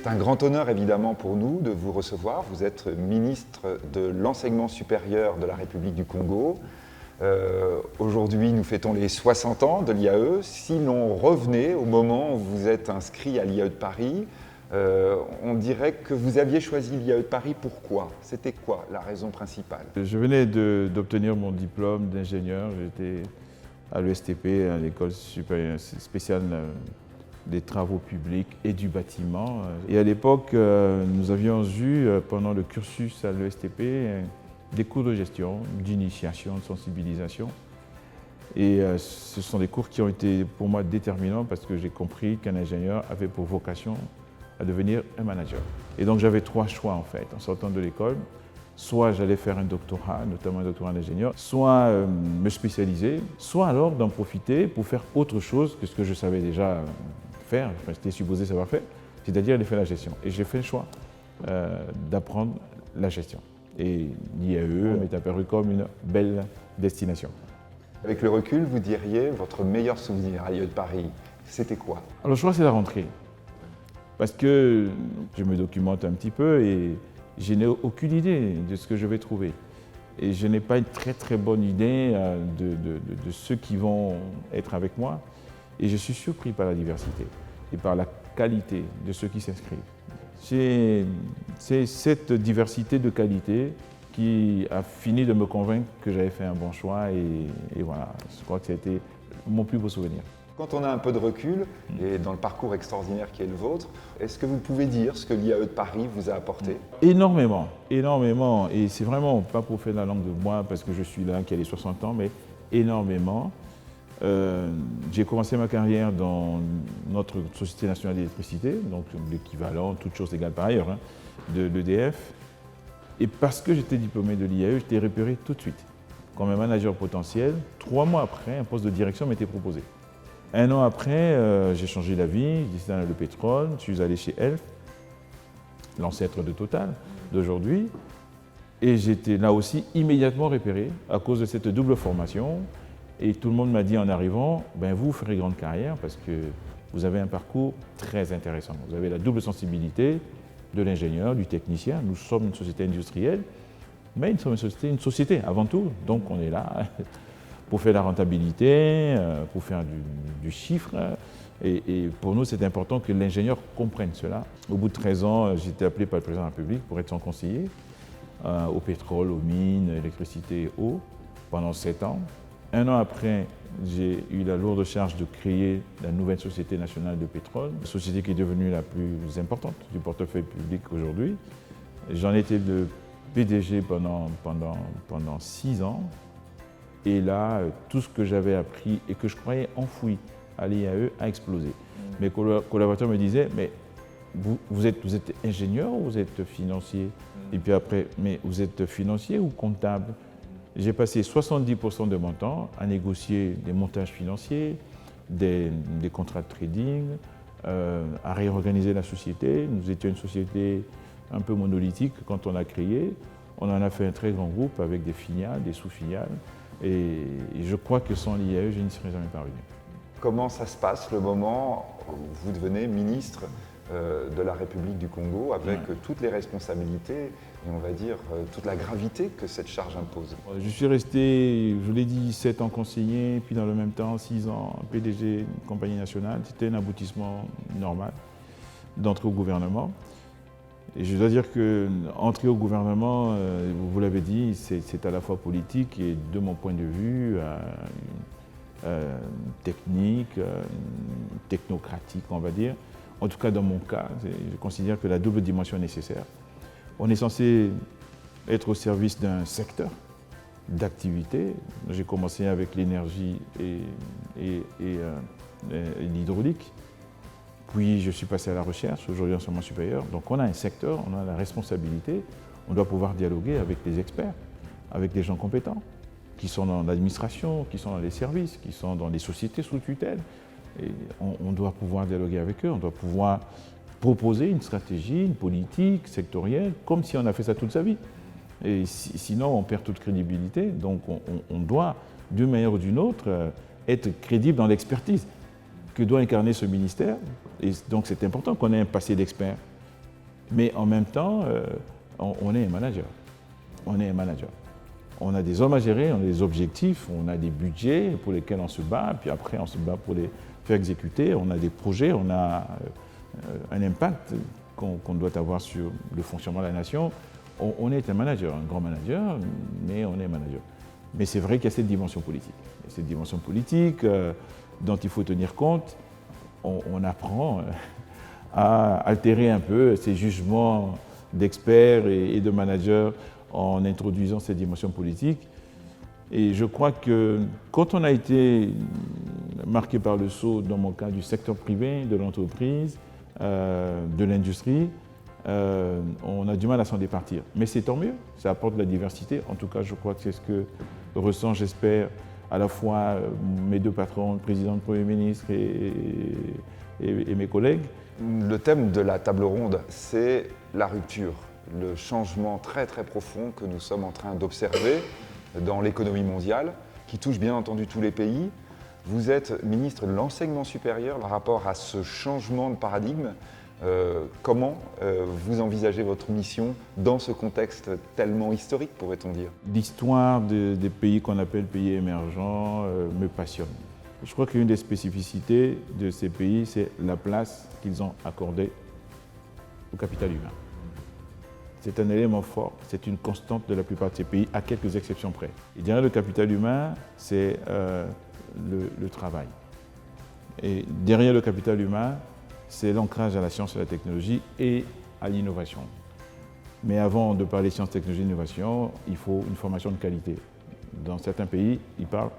C'est un grand honneur évidemment pour nous de vous recevoir. Vous êtes ministre de l'Enseignement supérieur de la République du Congo. Aujourd'hui, nous fêtons les 60 ans de l'IAE. Si l'on revenait au moment où vous êtes inscrit à l'IAE de Paris, on dirait que vous aviez choisi l'IAE de Paris. Pourquoi? C'était quoi la raison principale? Je venais d'obtenir mon diplôme d'ingénieur. J'étais à l'ESTP, à l'école supérieure spéciale des travaux publics et du bâtiment. Et à l'époque, nous avions eu, pendant le cursus à l'ESTP, des cours de gestion, d'initiation, de sensibilisation. Et ce sont des cours qui ont été pour moi déterminants parce que j'ai compris qu'un ingénieur avait pour vocation à devenir un manager. Et donc j'avais trois choix en fait, en sortant de l'école. Soit j'allais faire un doctorat, notamment un doctorat d'ingénieur, soit me spécialiser, soit alors d'en profiter pour faire autre chose que ce que je savais déjà faire, enfin, j'étais supposé savoir faire, c'est-à-dire aller faire la gestion. Et j'ai fait le choix d'apprendre la gestion. Et l'IAE m'est apparu comme une belle destination. Avec le recul, vous diriez votre meilleur souvenir à l'IAE de Paris, c'était quoi? Alors je crois que c'est la rentrée. Parce que je me documente un petit peu et je n'ai aucune idée de ce que je vais trouver. Et je n'ai pas une très bonne idée de ceux qui vont être avec moi. Et je suis surpris par la diversité et par la qualité de ceux qui s'inscrivent. C'est cette diversité de qualité qui a fini de me convaincre que j'avais fait un bon choix et voilà, je crois que ça a été mon plus beau souvenir. Quand on a un peu de recul, et dans le parcours extraordinaire qui est le vôtre, est-ce que vous pouvez dire ce que l'IAE de Paris vous a apporté? Énormément, énormément. Et c'est vraiment pas pour faire la langue de bois parce que je suis là, qui a les 60 ans, mais énormément. J'ai commencé ma carrière dans notre Société nationale d'électricité, donc l'équivalent, toutes choses égales par ailleurs, hein, de l'EDF. Et parce que j'étais diplômé de l'IAE, j'étais repéré tout de suite comme un manager potentiel. 3 mois après, un poste de direction m'était proposé. 1 an après, j'ai changé d'avis, j'ai décidé d'aller le pétrole, je suis allé chez Elf, l'ancêtre de Total d'aujourd'hui, et j'étais là aussi immédiatement repéré à cause de cette double formation. Et tout le monde m'a dit en arrivant, ben vous ferez grande carrière parce que vous avez un parcours très intéressant. Vous avez la double sensibilité de l'ingénieur, du technicien. Nous sommes une société industrielle, mais nous sommes une société avant tout, donc on est là pour faire la rentabilité, pour faire du chiffre. Et pour nous, c'est important que l'ingénieur comprenne cela. Au bout de 13 ans, j'ai été appelé par le président de la République pour être son conseiller au pétrole, aux mines, électricité et eau pendant 7 ans. 1 an après, j'ai eu la lourde charge de créer la nouvelle Société nationale de pétrole, une société qui est devenue la plus importante du portefeuille public aujourd'hui. J'en étais le PDG pendant 6 ans. Et là, tout ce que j'avais appris et que je croyais enfoui à l'IAE a explosé. Mes collaborateurs me disaient, mais vous êtes ingénieur ou vous êtes financier? Et puis après, mais vous êtes financier ou comptable? J'ai passé 70% de mon temps à négocier des montages financiers, des contrats de trading, à réorganiser la société. Nous étions une société un peu monolithique quand on a créé. On en a fait un très grand groupe avec des filiales, des sous-filiales. Et je crois que sans l'IAE, je n'y serais jamais parvenu. Comment ça se passe le moment où vous devenez ministre de la République du Congo avec toutes les responsabilités et on va dire toute la gravité que cette charge impose? Je suis resté, je l'ai dit, 7 ans conseiller, puis dans le même temps 6 ans PDG d'une compagnie nationale. C'était un aboutissement normal d'entrer au gouvernement. Et je dois dire qu'entrer au gouvernement, vous l'avez dit, c'est à la fois politique et de mon point de vue technique, technocratique, on va dire. En tout cas, dans mon cas, je considère que la double dimension est nécessaire. On est censé être au service d'un secteur d'activité. J'ai commencé avec l'énergie et l'hydraulique. Puis je suis passé à la recherche, aujourd'hui enseignement supérieur. Donc on a un secteur, on a la responsabilité, on doit pouvoir dialoguer avec les experts, avec des gens compétents, qui sont dans l'administration, qui sont dans les services, qui sont dans les sociétés sous tutelle. Et on doit pouvoir dialoguer avec eux, on doit pouvoir proposer une stratégie, une politique sectorielle, comme si on a fait ça toute sa vie. Et sinon, on perd toute crédibilité. Donc on doit, d'une manière ou d'une autre, être crédible dans l'expertise que doit incarner ce ministère. Et donc c'est important qu'on ait un passé d'expert Mais en même temps, on est un manager. On est un manager. On a des hommes à gérer, on a des objectifs, on a des budgets pour lesquels on se bat, puis après on se bat pour les faire exécuter. On a des projets, on a un impact qu'on doit avoir sur le fonctionnement de la nation. On est un manager, un grand manager, mais on est un manager. Mais c'est vrai qu'il y a cette dimension politique. Il y a cette dimension politique dont il faut tenir compte. On apprend à altérer un peu ces jugements d'experts et de managers en introduisant cette dimension politique. Et je crois que quand on a été marqué par le sceau, dans mon cas, du secteur privé, de l'entreprise, de l'industrie, on a du mal à s'en départir. Mais c'est tant mieux, ça apporte de la diversité. En tout cas, je crois que c'est ce que ressent, j'espère, à la fois mes deux patrons, le président, le Premier ministre et mes collègues. Le thème de la table ronde, c'est la rupture, le changement très très profond que nous sommes en train d'observer dans l'économie mondiale, qui touche bien entendu tous les pays. Vous êtes ministre de l'enseignement supérieur par rapport à ce changement de paradigme. Comment vous envisagez votre mission dans ce contexte tellement historique, pourrait-on dire? L'histoire des pays qu'on appelle pays émergents me passionne. Je crois qu'une des spécificités de ces pays, c'est la place qu'ils ont accordée au capital humain. C'est un élément fort, c'est une constante de la plupart de ces pays, à quelques exceptions près. Et derrière le capital humain, c'est le travail. Et derrière le capital humain, c'est l'ancrage à la science et la technologie et à l'innovation. Mais avant de parler science, technologie et innovation, il faut une formation de qualité. Dans certains pays, ils parlent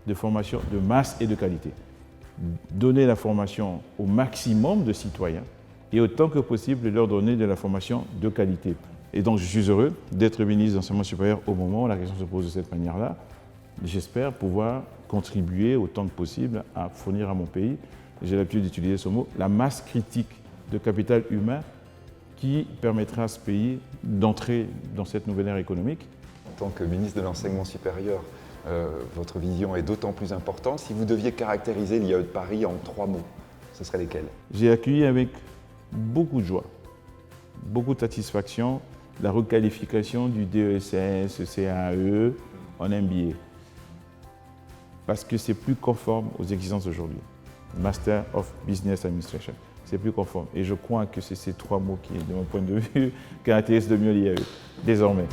de formation de masse et de qualité. Donner la formation au maximum de citoyens et autant que possible leur donner de la formation de qualité. Et donc je suis heureux d'être ministre de l'enseignement supérieur au moment où la question se pose de cette manière-là. J'espère pouvoir contribuer autant que possible à fournir à mon pays, j'ai l'habitude d'utiliser ce mot, la masse critique de capital humain qui permettra à ce pays d'entrer dans cette nouvelle ère économique. En tant que ministre de l'enseignement supérieur, votre vision est d'autant plus importante. Si vous deviez caractériser l'IAE de Paris en 3 mots, ce seraient lesquels? J'ai accueilli avec beaucoup de joie, beaucoup de satisfaction, la requalification du DESS, CAE en MBA. Parce que c'est plus conforme aux exigences d'aujourd'hui. Master of Business Administration, c'est plus conforme. Et je crois que c'est ces 3 mots qui, de mon point de vue, caractérisent le mieux l'IAE, désormais.